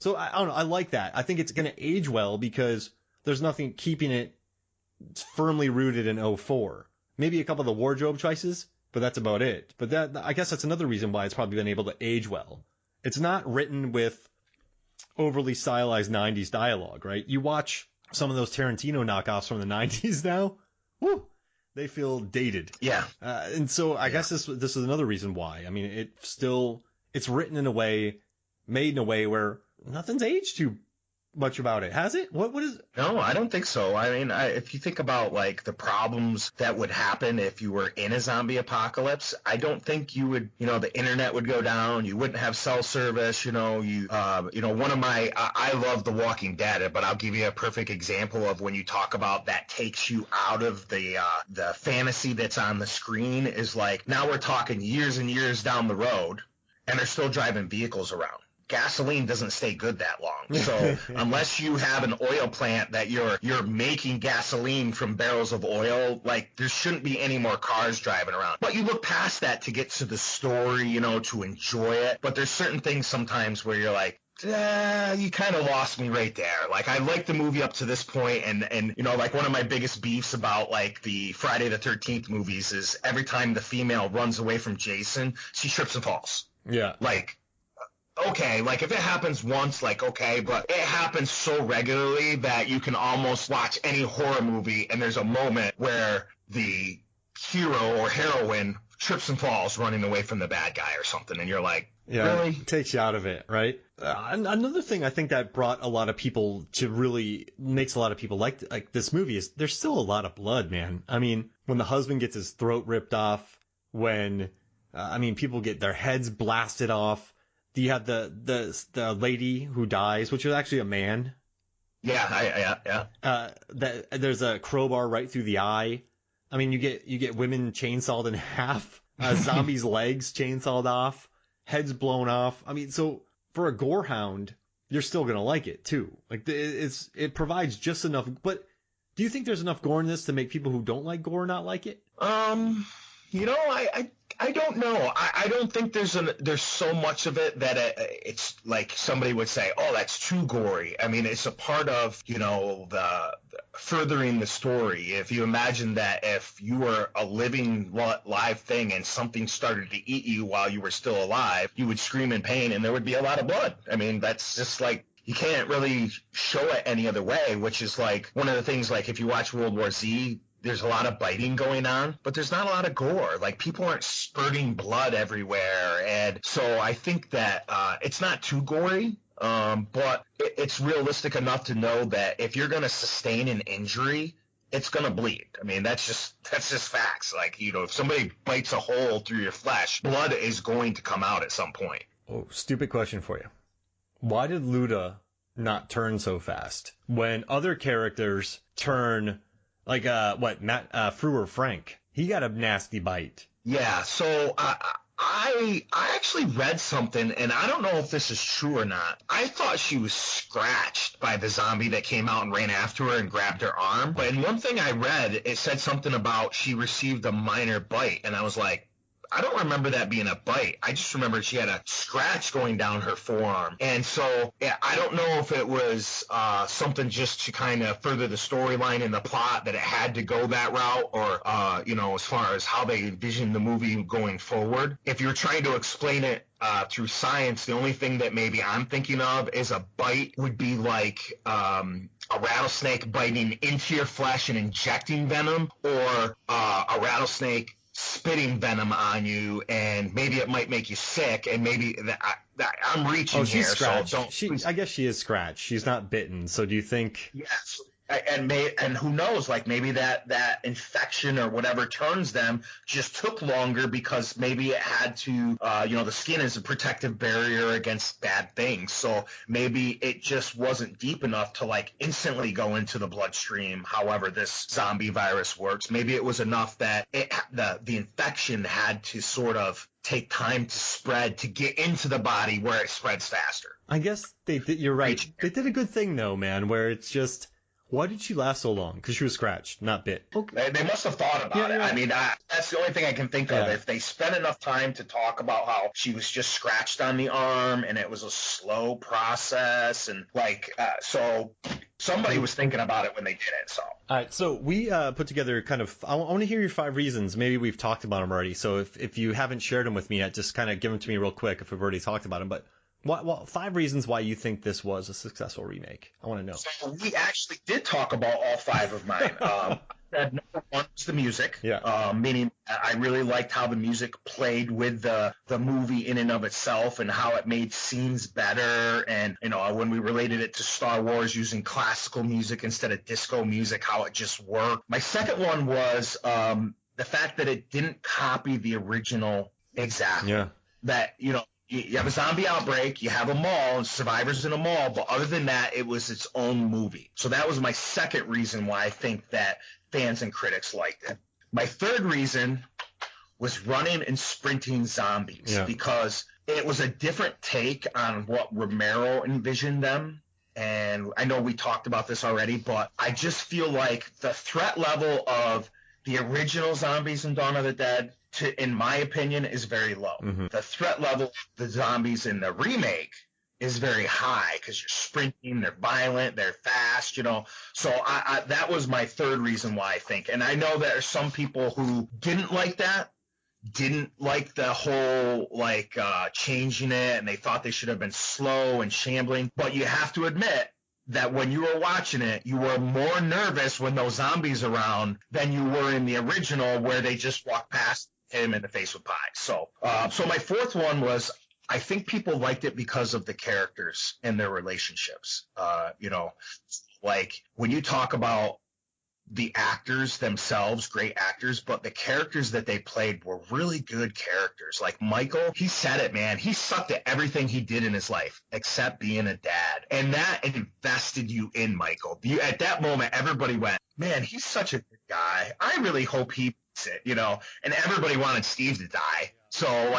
So I don't know. I like that. I think it's going to age well because there's nothing keeping it firmly rooted in '04. Maybe a couple of the wardrobe choices, but that's about it. But I guess that's another reason why it's probably been able to age well. It's not written with overly stylized 90s dialogue, right? You watch some of those Tarantino knockoffs from the 90s now, whoo, they feel dated. Yeah. And so I guess this is another reason why. I mean, it's written in a way, made in a way where nothing's aged too much about it, has it? What is it? No, I don't think so. I mean, if you think about like the problems that would happen if you were in a zombie apocalypse, I don't think you would, the internet would go down. You wouldn't have cell service. One of my, I love The Walking Dead, but I'll give you a perfect example of when you talk about that takes you out of the fantasy that's on the screen is like, now we're talking years and years down the road and they're still driving vehicles around. Gasoline doesn't stay good that long. So unless you have an oil plant that you're making gasoline from barrels of oil, like there shouldn't be any more cars driving around. But you look past that to get to the story, to enjoy it. But there's certain things sometimes where you're like, you kind of lost me right there. Like I like the movie up to this point, and like one of my biggest beefs about like the Friday the 13th movies is every time the female runs away from Jason, she trips and falls. Yeah. Like, okay, like if it happens once, like okay, but it happens so regularly that you can almost watch any horror movie and there's a moment where the hero or heroine trips and falls running away from the bad guy or something, and you're like, yeah, really? It takes you out of it, right? Another thing I think that brought a lot of people to really makes a lot of people like this movie is there's still a lot of blood, man. I mean, when the husband gets his throat ripped off, when people get their heads blasted off. Do you have the lady who dies, which is actually a man? Yeah. There's a crowbar right through the eye. I mean, you get women chainsawed in half, zombies' legs chainsawed off, heads blown off. I mean, so for a gore hound, you're still gonna like it too. Like it provides just enough. But do you think there's enough gore in this to make people who don't like gore not like it? I don't know. I don't think there's so much of it that it's like somebody would say, oh, that's too gory. I mean, it's a part of, the furthering the story. If you imagine that if you were a living live thing and something started to eat you while you were still alive, you would scream in pain and there would be a lot of blood. I mean, that's just like, you can't really show it any other way, which is like one of the things, like if you watch World War Z, there's a lot of biting going on, but there's not a lot of gore. Like people aren't spurting blood everywhere. And so I think that it's not too gory, but it's realistic enough to know that if you're going to sustain an injury, it's going to bleed. I mean, that's just facts. Like, if somebody bites a hole through your flesh, blood is going to come out at some point. Oh, stupid question for you. Why did Luda not turn so fast when other characters turn? Like, Matt Frewer Frank, he got a nasty bite. Yeah, so I actually read something, and I don't know if this is true or not. I thought she was scratched by the zombie that came out and ran after her and grabbed her arm. But in one thing I read, it said something about she received a minor bite, and I was like, I don't remember that being a bite. I just remember she had a scratch going down her forearm. And so I don't know if it was something just to kind of further the storyline in the plot that it had to go that route, or, as far as how they envisioned the movie going forward. If you're trying to explain it through science, the only thing that maybe I'm thinking of is a bite would be like a rattlesnake biting into your flesh and injecting venom, or a rattlesnake spitting venom on you, and maybe it might make you sick, and maybe I'm reaching she's here. Scratched. So don't. I guess she is scratched. She's not bitten. So do you think? Yes. And who knows, like maybe that infection or whatever turns them just took longer because maybe it had to, the skin is a protective barrier against bad things. So maybe it just wasn't deep enough to like instantly go into the bloodstream. However, this zombie virus works. Maybe it was enough that the infection had to sort of take time to spread to get into the body where it spreads faster. I guess they did. You're right. They did a good thing though, man, where it's just, Why did she last so long? Because she was scratched, not bit. Okay. They must have thought about it. I mean, that's the only thing I can think of. If they spent enough time to talk about how she was just scratched on the arm and it was a slow process, and so somebody was thinking about it when they did it. So. All right, so we put together kind of. I want to hear your 5 reasons. Maybe we've talked about them already. So if you haven't shared them with me yet, just kind of give them to me real quick if we've already talked about them. But 5 reasons why you think this was a successful remake. I want to know. So we actually did talk about all 5 of mine. Number 1 was the music. Yeah. Meaning I really liked how the music played with the movie in and of itself, and how it made scenes better. And, when we related it to Star Wars using classical music instead of disco music, how it just worked. My second one was the fact that it didn't copy the original exactly. Yeah. That, you have a zombie outbreak, you have a mall, and survivors in a mall, but other than that, it was its own movie. So that was my second reason why I think that fans and critics liked it. My third reason was running and sprinting zombies, because it was a different take on what Romero envisioned them. And I know we talked about this already, but I just feel like the threat level of the original zombies in Dawn of the Dead, in my opinion, is very low. Mm-hmm. The threat level of the zombies in the remake is very high, because you're sprinting, they're violent, they're fast, So that was my third reason why I think. And I know there are some people who didn't like that, didn't like the whole changing it, and they thought they should have been slow and shambling. But you have to admit that when you were watching it, you were more nervous when those zombies around than you were in the original, where they just walked past him in the face with pie. So my fourth one was, I think people liked it because of the characters and their relationships. When you talk about the actors themselves, great actors, but the characters that they played were really good characters. Like Michael, he said it, man. He sucked at everything he did in his life except being a dad. And that invested you in Michael. At that moment, everybody went, man, he's such a good guy. I really hope he beats it, And everybody wanted Steve to die. So,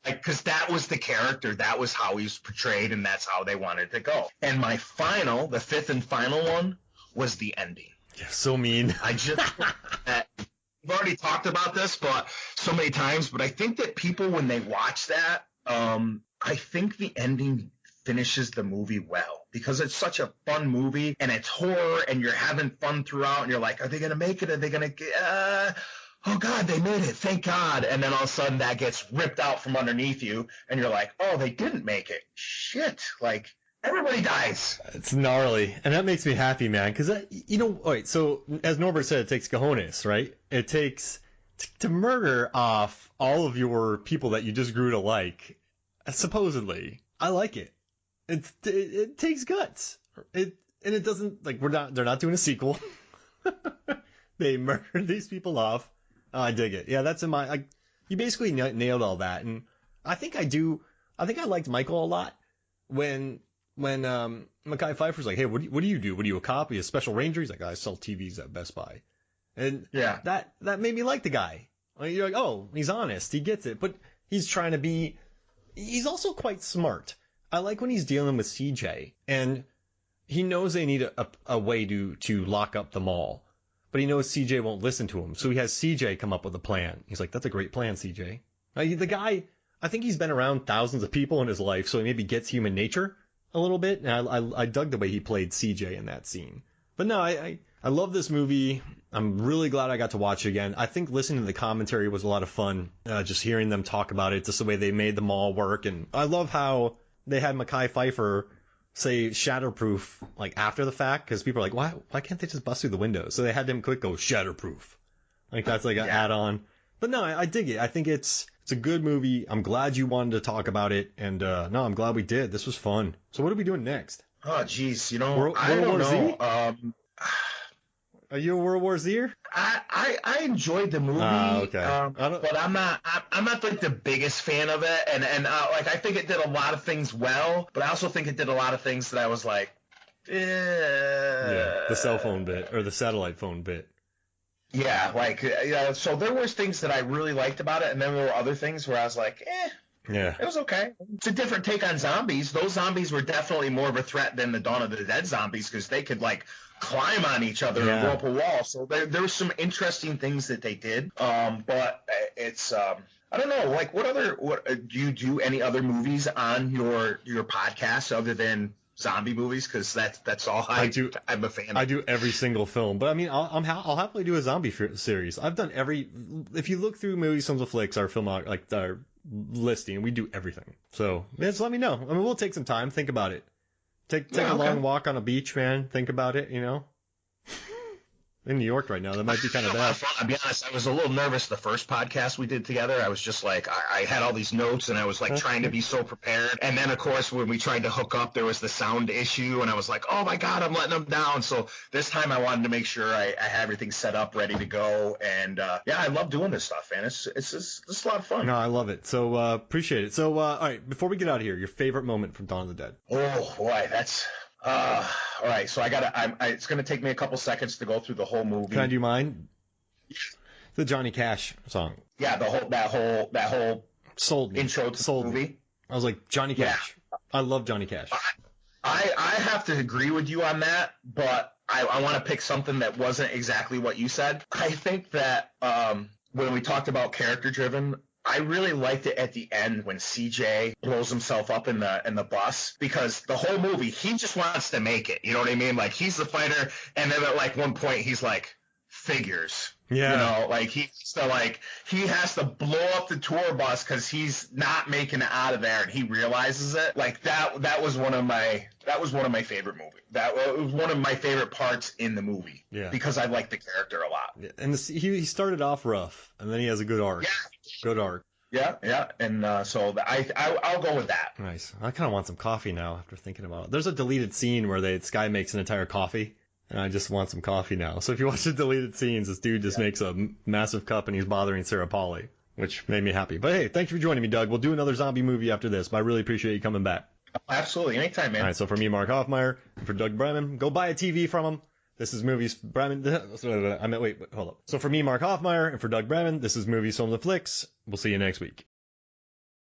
because that was the character, that was how he was portrayed, and that's how they wanted to go. And the fifth and final one, was the ending. Yeah, so mean. I just we've already talked about this, but so many times. But I think that people, when they watch that, I think the ending finishes the movie well, because it's such a fun movie, and it's horror, and you're having fun throughout, and you're like, are they going to make it? Are they going to oh God, they made it, thank God. And then all of a sudden that gets ripped out from underneath you, and you're like, oh, they didn't make it. Shit, everybody dies. It's gnarly, and that makes me happy, man, because, all right, so as Norbert said, it takes cojones, right? It takes to murder off all of your people that you just grew to like, supposedly. I like it. It takes guts. And it doesn't, they're not doing a sequel. They murdered these people off. Oh, I dig it. Yeah, that's in my, you basically nailed all that. And I think I liked Michael a lot when Mekhi Phifer's like, hey, what do you do? What are you, a cop? Are you a special ranger? He's like, I sell TVs at Best Buy. And that made me like the guy. You're like, oh, he's honest. He gets it. But he's also quite smart. I like when he's dealing with CJ, and he knows they need a way to lock up the mall. But he knows CJ won't listen to him. So he has CJ come up with a plan. He's like, that's a great plan, CJ. The guy, I think he's been around thousands of people in his life, so he maybe gets human nature a little bit. And I dug the way he played CJ in that scene. But no, I love this movie. I'm really glad I got to watch it again. I think listening to the commentary was a lot of fun. Just hearing them talk about it, just the way they made the mall work. And I love how they had Mekhi Phifer say shatterproof after the fact, because people are like, why can't they just bust through the windows? So they had them quick go shatterproof. That's an add-on. But no, I dig it. I think it's a good movie. I'm glad you wanted to talk about it, and no, I'm glad we did. This was fun. So what are we doing next? Oh, geez, World War Z? Are you a World War Zer? I enjoyed the movie, okay. But I'm not the biggest fan of it, and I think it did a lot of things well, but I also think it did a lot of things that I was like, yeah, the cell phone bit or the satellite phone bit. Yeah, so there was things that I really liked about it, and then there were other things where I was like, yeah, it was okay. It's a different take on zombies. Those zombies were definitely more of a threat than the Dawn of the Dead zombies, because they could climb on each other and go up a wall. So there were some interesting things that they did. But it's I don't know, like what do you do any other movies on your podcast other than zombie movies? Because that's all I do. I'm a fan. I do every single film, but I mean, I'll happily do a zombie series. I've done if you look through Movies, Films, and Flicks, our film like our listing, we do everything. So just let me know. I mean, we'll take some time, think about it. Take a long walk on a beach, man. Think about it, you know. In New York right now, that might be kind of bad. I'll be honest, I was a little nervous the first podcast we did together. I was just like, I had all these notes and I was like trying to be so prepared. And then, of course, when we tried to hook up, there was the sound issue and I was like, oh my God, I'm letting them down. So this time I wanted to make sure I had everything set up, ready to go. And I love doing this stuff, man. It's just a lot of fun. No, I love it. So appreciate it. So, all right, before we get out of here, your favorite moment from Dawn of the Dead. Oh, boy, that's... all right, so it's going to take me a couple seconds to go through the whole movie. Can I do mine? The Johnny Cash song. Yeah, that whole sold me. Intro to the movie. I was like, Johnny Cash. Yeah. I love Johnny Cash. I have to agree with you on that, but I want to pick something that wasn't exactly what you said. I think that when we talked about character-driven, I really liked it at the end when CJ blows himself up in the bus, because the whole movie, he just wants to make it. You know what I mean? Like, he's the fighter, and then at like one point he's like, figures. Yeah. You know, like he has to blow up the tour bus because he's not making it out of there, and he realizes it. Like that was one of my favorite movies. That was one of my favorite parts in the movie. Yeah. Because I like the character a lot. Yeah. And he started off rough, and then he has a good arc. Yeah. Good arc. Yeah, and so I'll go with that. Nice. I kind of want some coffee now after thinking about it. There's a deleted scene where this guy makes an entire coffee. And I just want some coffee now. So if you watch the deleted scenes, this dude just makes a massive cup and he's bothering Sarah Polley, which made me happy. But hey, thank you for joining me, Doug. We'll do another zombie movie after this, but I really appreciate you coming back. Absolutely. Anytime, man. All right, so for me, Mark Hoffmeyer, and for Doug Bremen, go buy a TV from him. This is Movies Bremen. Wait, hold up. So for me, Mark Hoffmeyer, and for Doug Bremen, this is Movies, Films, and Flicks. We'll see you next week.